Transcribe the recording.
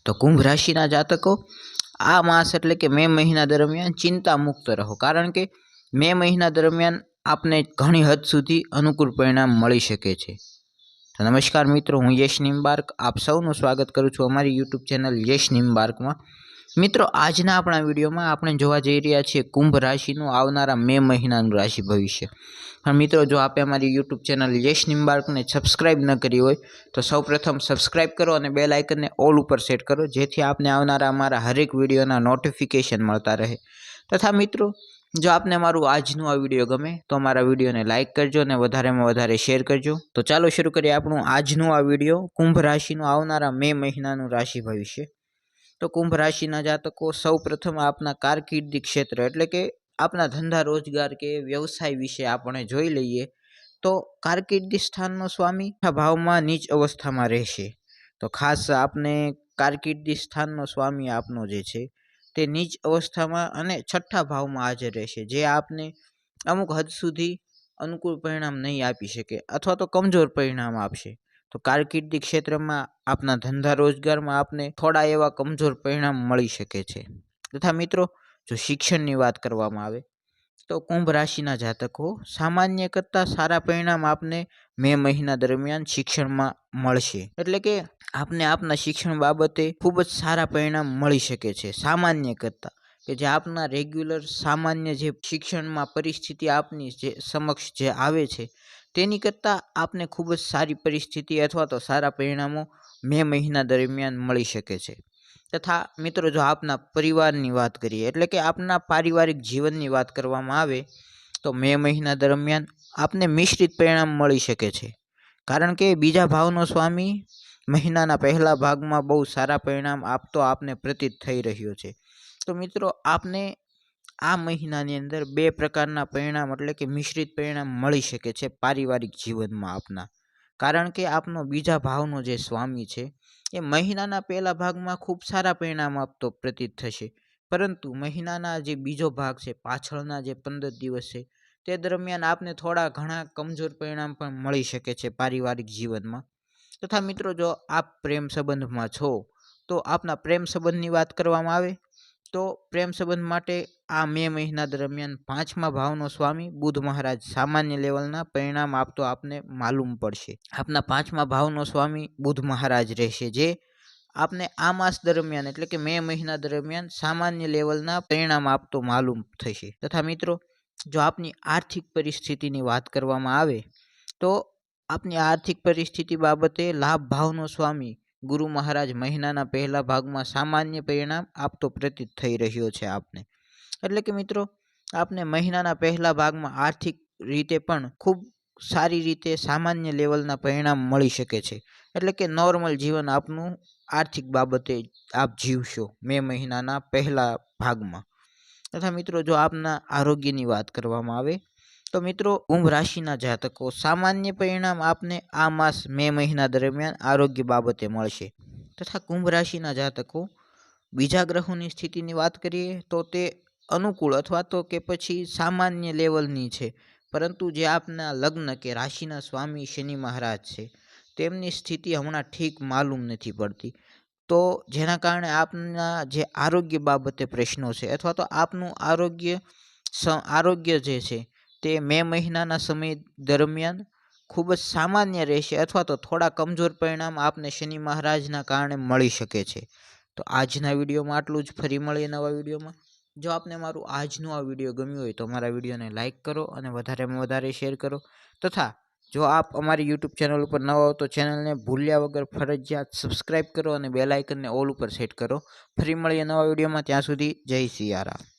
તો કુંભ રાશિના જાતકો આ માસ એટલે કે મે મહિના દરમિયાન ચિંતા મુક્ત રહો, કારણ કે મે મહિના દરમિયાન આપને ઘણી હદ સુધી અનુકૂળ પરિણામ મળી શકે છે. તો નમસ્કાર મિત્રો, હું યશ નિમ્બાર્ક આપ સૌનું સ્વાગત કરું છું અમારી યુટ્યુબ ચેનલ યશ નિમ્બાર્કમાં. મિત્રો, આજના આપણા વિડીયોમાં આપણે જોવા જઈ રહ્યા છીએ કુંભ રાશિનું આવનારા મે મહિનાનું રાશિ ભવિષ્ય. પણ મિત્રો, જો આપે અમારી યુટ્યુબ ચેનલ યશ નિમ્બાર્કને સબસ્ક્રાઇબ ન કરી હોય તો સૌપ્રથમ સબસ્ક્રાઇબ કરો અને બેલ આઇકનને ઓલ ઉપર સેટ કરો, જેથી આપને આવનારા અમારા હરેક વિડીયોના નોટિફિકેશન મળતા રહે. તથા મિત્રો, જો આપને અમારું આજનું આ વિડીયો ગમે તો અમારા વિડીયોને લાઇક કરજો અને વધારેમાં વધારે શેર કરજો. તો ચાલો શરૂ કરીએ આપણું આજનું આ વિડીયો, કુંભ રાશિનું આવનારા મે મહિનાનું રાશિ ભવિષ્ય. તો કુંભ રાશિના જાતકો સૌ પ્રથમ આપના કારકિર્દી ક્ષેત્ર એટલે કે આપના ધંધા રોજગાર કે વ્યવસાય વિશે આપણે જોઈ લઈએ. તો કારકિર્દી સ્થાનનો સ્વામી ભાવમાં નીચ અવસ્થામાં રહેશે. તો ખાસ આપને કારકિર્દી સ્થાનનો સ્વામી આપનો જે છે તે નીચ અવસ્થામાં અને છઠ્ઠા ભાવમાં હાજર રહેશે, જે આપને અમુક હદ સુધી અનુકૂળ પરિણામ નહીં આપી શકે અથવા તો કમજોર પરિણામ આપશે. તો કારકિર્દી ક્ષેત્રમાં આપના ધંધા રોજગારમાં આપને થોડા એવા કમજોર પરિણામ મળી શકે છે. તથા મિત્રો, જો શિક્ષણની વાત કરવામાં આવે તો કુંભ રાશિના જાતકો સામાન્ય કરતાં સારા પરિણામ આપને મે મહિના દરમિયાન શિક્ષણમાં મળશે. એટલે કે આપને આપના શિક્ષણ બાબતે ખૂબ જ સારા પરિણામ મળી શકે છે સામાન્ય કરતાં, કે જે આપના રેગ્યુલર સામાન્ય જે શિક્ષણમાં પરિસ્થિતિ આપની જે સમક્ષ જે આવે છે તેની કરતાં આપને ખૂબ જ સારી પરિસ્થિતિ અથવા તો સારા પરિણામો મે મહિના દરમિયાન મળી શકે છે. તથા મિત્રો, જો આપના પરિવારની વાત કરીએ એટલે કે આપના પારિવારિક જીવનની વાત કરવામાં આવે તો મે મહિના દરમિયાન આપને મિશ્રિત પરિણામ મળી શકે છે, કારણ કે બીજા ભાવનો સ્વામી મહિનાના પહેલા ભાગમાં બહુ સારા પરિણામ આપતો આપને પ્રતીત થઈ રહ્યો છે. તો મિત્રો, આપને આ મહિનાની અંદર બે પ્રકારના પરિણામ એટલે કે મિશ્રિત પરિણામ મળી શકે છે પારિવારિક જીવનમાં આપના, કારણ કે આપનો બીજા ભાવનો જે સ્વામી છે એ મહિનાના પહેલા ભાગમાં ખૂબ સારા પરિણામ આપતો પ્રતીત થશે, પરંતુ મહિનાના જે બીજો ભાગ છે, પાછળના જે 15 દિવસ છે, તે દરમિયાન આપને થોડા ઘણા કમજોર પરિણામ પણ મળી શકે છે પારિવારિક જીવનમાં. તથા મિત્રો, જો આપ પ્રેમ સંબંધમાં છો તો આપના પ્રેમ સંબંધની વાત કરવામાં આવે તો પ્રેમ સંબંધ માટે આ મે મહિના દરમિયાન પાંચમા ભાવનો સ્વામી બુધ મહારાજ સામાન્ય લેવલના પરિણામ આપતો આપને માલુમ પડશે. આપના પાંચમા ભાવનો સ્વામી બુધ મહારાજ રહેશે, જે આપને આ માસ દરમિયાન એટલે કે મે મહિના દરમિયાન સામાન્ય લેવલના પરિણામ આપતો માલુમ થશે. તથા મિત્રો, જો આપની આર્થિક પરિસ્થિતિની વાત કરવામાં આવે તો આપની આર્થિક પરિસ્થિતિ બાબતે લાભ ભાવનો સ્વામી ગુરુ મહારાજ મહિનાના પહેલા ભાગમાં સામાન્ય પરિણામ આપતો પ્રતીત થઈ રહ્યો છે આપને. એટલે કે મિત્રો, આપને મહિનાના પહેલા ભાગમાં આર્થિક રીતે પણ ખૂબ સારી રીતે સામાન્ય લેવલના પરિણામ મળી શકે છે. એટલે કે નોર્મલ જીવન આપનું આર્થિક બાબતે આપ જીવશો મે મહિનાના પહેલા ભાગમાં. તથા મિત્રો, જો આપના આરોગ્યની વાત કરવામાં આવે તો મિત્રો, કુંભ રાશિના જાતકો સામાન્ય પરિણામ આપને આ માસ મે મહિના દરમિયાન આરોગ્ય બાબતે મળશે. તથા કુંભ રાશિના જાતકો બીજા ગ્રહોની સ્થિતિની વાત કરીએ તો તે અનુકૂળ અથવા તો કે પછી સામાન્ય લેવલની છે, પરંતુ જે આપના લગ્ન કે રાશિના સ્વામી શનિ મહારાજ છે તેમની સ્થિતિ હમણાં ઠીક માલુમ નથી પડતી. તો જેના કારણે આપના જે આરોગ્ય બાબતે પ્રશ્નો છે અથવા તો આપનું આરોગ્ય જે છે તે મે મહિનાના સમય દરમિયાન ખૂબ જ સામાન્ય રહેશે અથવા તો થોડા કમજોર પરિણામ આપને શનિ મહારાજના કારણે મળી શકે છે. તો આજના વિડીયોમાં આટલું જ. ફરી મળીએ નવા વિડીયોમાં. જો આપને મારું આજનું આ વિડીયો ગમ્યું હોય તો અમારા વિડીયોને લાઇક કરો અને વધારેમાં વધારે શેર કરો. તથા જો આપ અમારી યુટ્યુબ ચેનલ ઉપર નવા હો તો ચેનલને ભૂલ્યા વગર ફરજિયાત સબસ્ક્રાઇબ કરો અને બેલ આઇકનને ઓલ ઉપર સેટ કરો. ફરી મળીએ નવા વિડીયોમાં. ત્યાં સુધી જય સિયારામ.